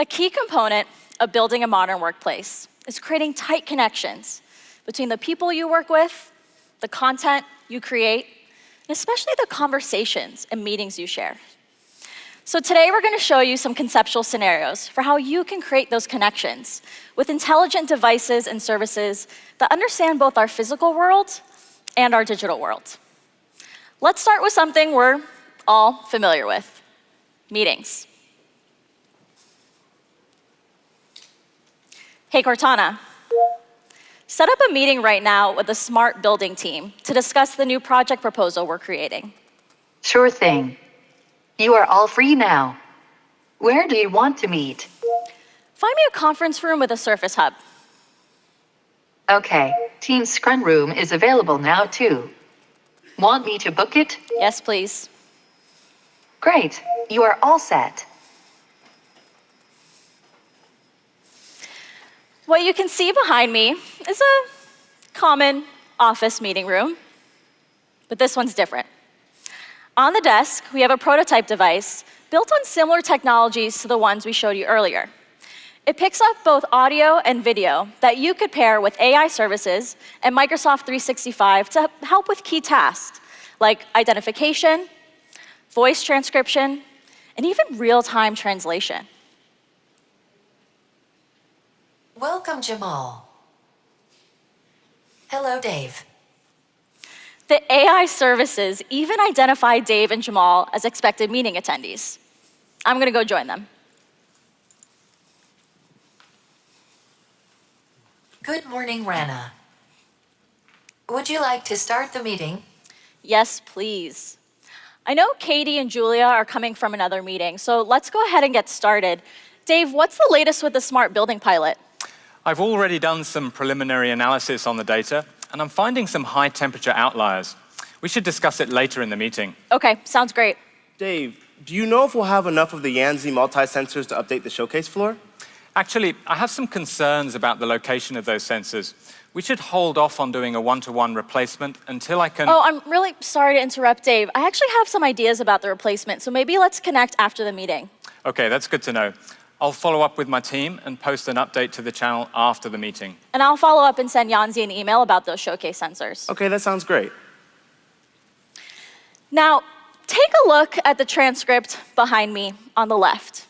A key component of building a modern workplace is creating tight connections between the people you work with, the content you create, and especially the conversations and meetings you share. So today we're going to show you some conceptual scenarios for how you can create those connections with intelligent devices and services that understand both our physical world and our digital world. Let's start with something we're all familiar with: meetings. Hey, Cortana, set up a meeting right now with the smart building team to discuss the new project proposal we're creating. Sure thing. You are all free now. Where do you want to meet? Find me a conference room with a Surface Hub. Okay, Teams Scrum Room is available now too. Want me to book it? Yes, please. Great, you are all set. What you can see behind me is a common office meeting room, but this one's different. On the desk, we have a prototype device built on similar technologies to the ones we showed you earlier. It picks up both audio and video that you could pair with AI services and Microsoft 365 to help with key tasks like identification, voice transcription, and even real-time translation. Welcome, Jamal. Hello, Dave. The AI services even identify Dave and Jamal as expected meeting attendees. I'm going to go join them. Good morning, Rana. Would you like to start the meeting? Yes, please. I know Katie and Julia are coming from another meeting, so let's go ahead and get started. Dave, what's the latest with the smart building pilot? I've already done some preliminary analysis on the data, and I'm finding some high temperature outliers. We should discuss it later in the meeting. Okay, sounds great. Dave, do you know if we'll have enough of the Yanzi multi-sensors to update the showcase floor? Actually, I have some concerns about the location of those sensors. We should hold off on doing a one-to-one replacement until I can... Oh, I'm really sorry to interrupt, Dave. I actually have some ideas about the replacement, so maybe let's connect after the meeting. Okay, that's good to know. I'll follow up with my team and post an update to the channel after the meeting. And I'll follow up and send Yanzi an email about those showcase sensors. Okay, that sounds great. Now, take a look at the transcript behind me on the left.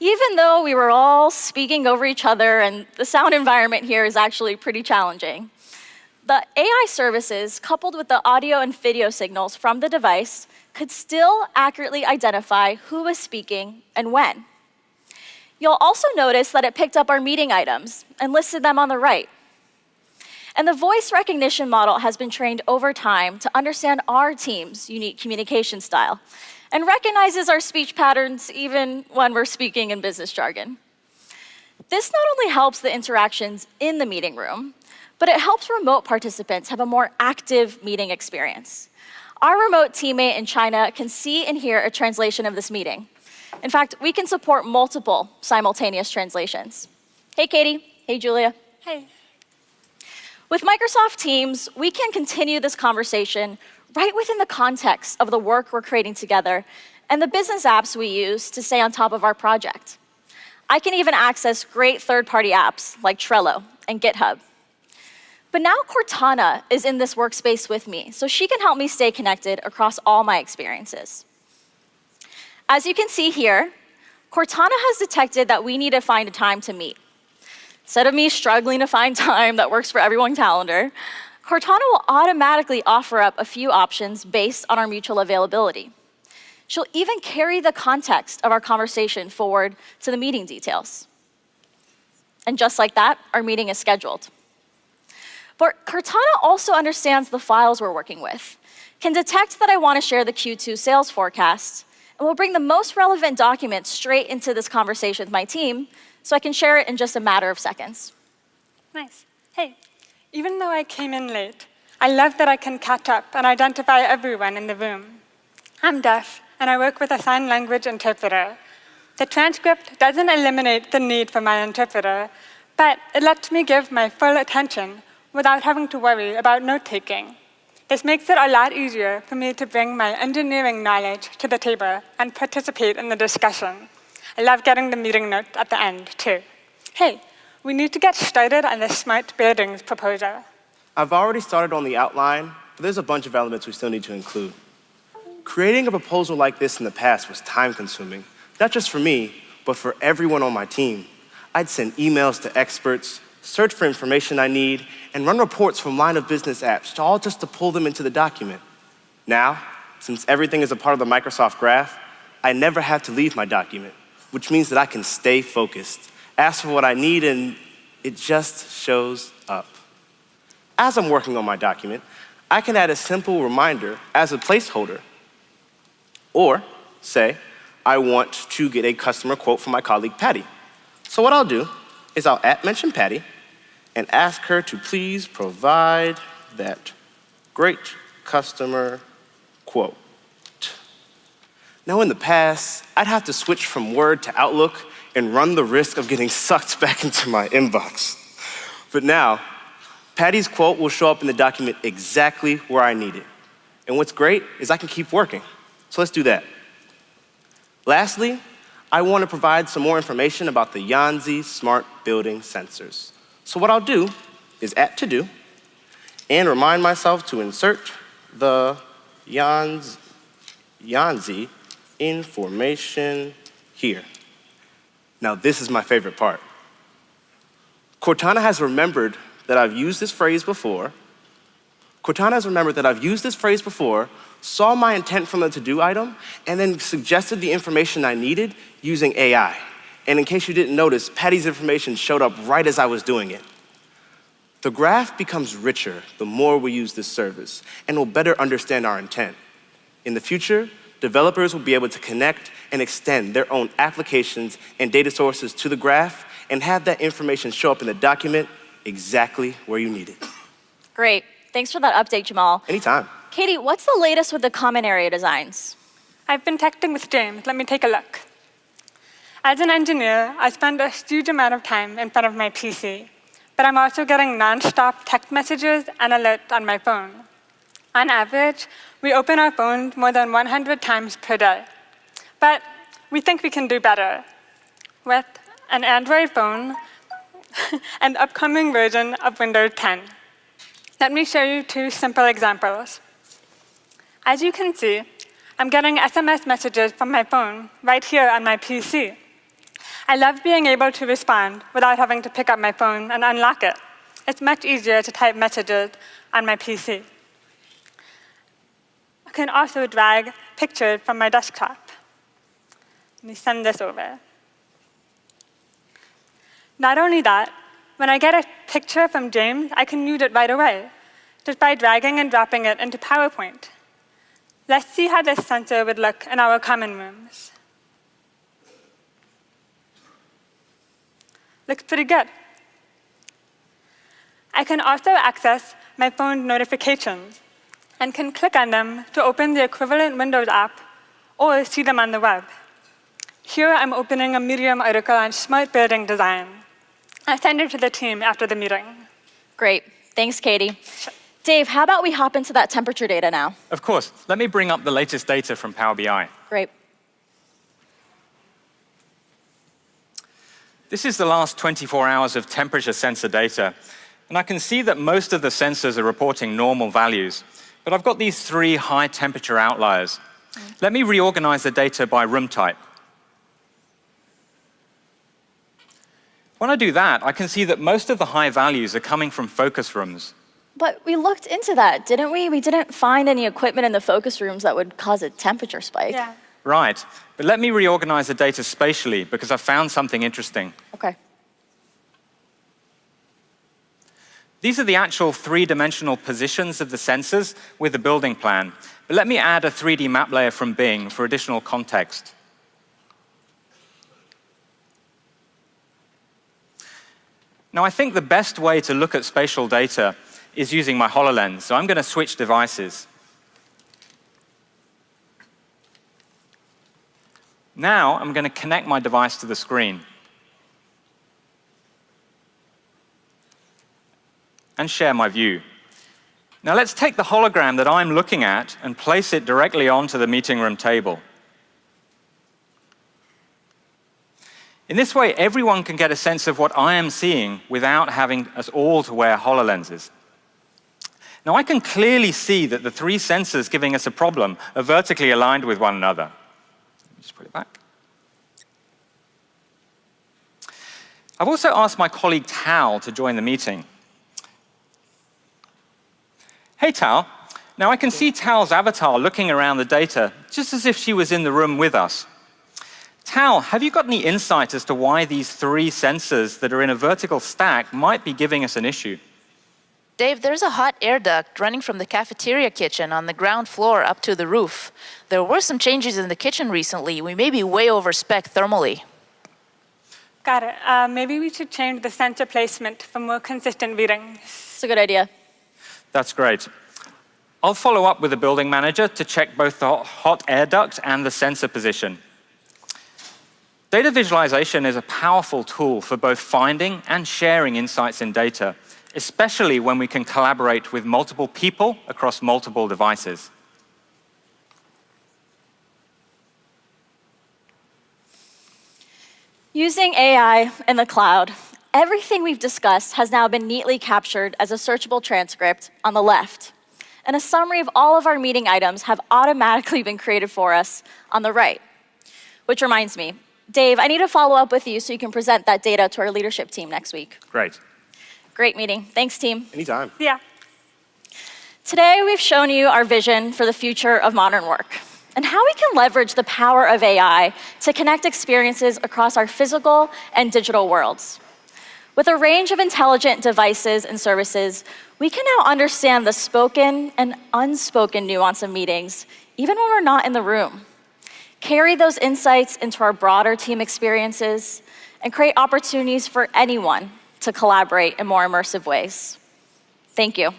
Even though we were all speaking over each other and the sound environment here is actually pretty challenging, the AI services, coupled with the audio and video signals from the device, could still accurately identify who was speaking and when. You'll also notice that it picked up our meeting items and listed them on the right. And the voice recognition model has been trained over time to understand our team's unique communication style and recognizes our speech patterns even when we're speaking in business jargon. This not only helps the interactions in the meeting room, but it helps remote participants have a more active meeting experience. Our remote teammate in China can see and hear a translation of this meeting. In fact, we can support multiple simultaneous translations. Hey, Katie. Hey, Julia. Hey. With Microsoft Teams, we can continue this conversation right within the context of the work we're creating together and the business apps we use to stay on top of our project. I can even access great third-party apps like Trello and GitHub. But now Cortana is in this workspace with me, so she can help me stay connected across all my experiences. As you can see here, Cortana has detected that we need to find a time to meet. Instead of me struggling to find time that works for everyone's calendar, Cortana will automatically offer up a few options based on our mutual availability. She'll even carry the context of our conversation forward to the meeting details. And just like that, our meeting is scheduled. But Cortana also understands the files we're working with, can detect that I want to share the Q2 sales forecast, and will bring the most relevant documents straight into this conversation with my team so I can share it in just a matter of seconds. Nice. Hey, even though I came in late, I love that I can catch up and identify everyone in the room. I'm deaf, and I work with a sign language interpreter. The transcript doesn't eliminate the need for my interpreter, but it lets me give my full attention without having to worry about note-taking. This makes it a lot easier for me to bring my engineering knowledge to the table and participate in the discussion. I love getting the meeting note at the end, too. Hey, we need to get started on the smart buildings proposal. I've already started on the outline, but there's a bunch of elements we still need to include. Creating a proposal like this in the past was time-consuming, not just for me, but for everyone on my team. I'd send emails to experts, search for information I need, and run reports from line of business apps, all just to pull them into the document. Now, since everything is a part of the Microsoft Graph, I never have to leave my document, which means that I can stay focused, ask for what I need, and it just shows up. As I'm working on my document, I can add a simple reminder as a placeholder. Or say, I want to get a customer quote from my colleague, Patty. So what I'll do is I'll @mention Patty and ask her to please provide that great customer quote. Now, in the past, I'd have to switch from Word to Outlook and run the risk of getting sucked back into my inbox. But now, Patty's quote will show up in the document exactly where I need it. And what's great is I can keep working. So let's do that. Lastly, I want to provide some more information about the Yanzi smart building sensors. So what I'll do is @todo and remind myself to insert the Yanzi information here. Now this is my favorite part. Cortana has remembered that I've used this phrase before. Saw my intent from the to-do item, and then suggested the information I needed using AI. And in case you didn't notice, Patty's information showed up right as I was doing it. The graph becomes richer the more we use this service, and will better understand our intent. In the future, developers will be able to connect and extend their own applications and data sources to the graph, and have that information show up in the document exactly where you need it. Great. Thanks for that update, Jamal. Anytime. Katie, what's the latest with the common area designs? I've been texting with James. Let me take a look. As an engineer, I spend a huge amount of time in front of my PC, but I'm also getting nonstop text messages and alerts on my phone. On average, we open our phones more than 100 times per day. But we think we can do better. With an Android phone and upcoming version of Windows 10. Let me show you 2 simple examples. As you can see, I'm getting SMS messages from my phone right here on my PC. I love being able to respond without having to pick up my phone and unlock it. It's much easier to type messages on my PC. I can also drag pictures from my desktop. Let me send this over. Not only that, when I get a picture from James, I can use it right away, just by dragging and dropping it into PowerPoint. Let's see how this sensor would look in our common rooms. Looks pretty good. I can also access my phone notifications and can click on them to open the equivalent Windows app or see them on the web. Here I'm opening a Medium article on smart building design. I'll send it to the team after the meeting. Great. Thanks, Katie. Dave, how about we hop into that temperature data now? Of course. Let me bring up the latest data from Power BI. Great. This is the last 24 hours of temperature sensor data. And I can see that most of the sensors are reporting normal values. But I've got these 3 high temperature outliers. Let me reorganize the data by room type. When I do that, I can see that most of the high values are coming from focus rooms. But we looked into that, didn't we? We didn't find any equipment in the focus rooms that would cause a temperature spike. Yeah. Right. But let me reorganize the data spatially, because I found something interesting. Okay. These are the actual 3-dimensional positions of the sensors with the building plan. But let me add a 3D map layer from Bing for additional context. Now, I think the best way to look at spatial data is using my HoloLens, so I'm going to switch devices. Now, I'm going to connect my device to the screen. And share my view. Now, let's take the hologram that I'm looking at and place it directly onto the meeting room table. In this way, everyone can get a sense of what I am seeing without having us all to wear HoloLenses. Now, I can clearly see that the three sensors giving us a problem are vertically aligned with one another. Let me just put it back. I've also asked my colleague Tal to join the meeting. Hey, Tal. Now, I can see Tal's avatar looking around the data, just as if she was in the room with us. Tal, have you got any insight as to why these three sensors that are in a vertical stack might be giving us an issue? Dave, there's a hot air duct running from the cafeteria kitchen on the ground floor up to the roof. There were some changes in the kitchen recently. We may be way over spec thermally. Got it. Maybe we should change the sensor placement for more consistent readings. It's a good idea. That's great. I'll follow up with the building manager to check both the hot air duct and the sensor position. Data visualization is a powerful tool for both finding and sharing insights in data, especially when we can collaborate with multiple people across multiple devices. Using AI in the cloud, everything we've discussed has now been neatly captured as a searchable transcript on the left. And a summary of all of our meeting items have automatically been created for us on the right. Which reminds me, Dave, I need to follow up with you so you can present that data to our leadership team next week. Great. Great meeting. Thanks, team. Anytime. Yeah. Today, we've shown you our vision for the future of modern work and how we can leverage the power of AI to connect experiences across our physical and digital worlds. With a range of intelligent devices and services, we can now understand the spoken and unspoken nuance of meetings, even when we're not in the room. Carry those insights into our broader team experiences and create opportunities for anyone to collaborate in more immersive ways. Thank you.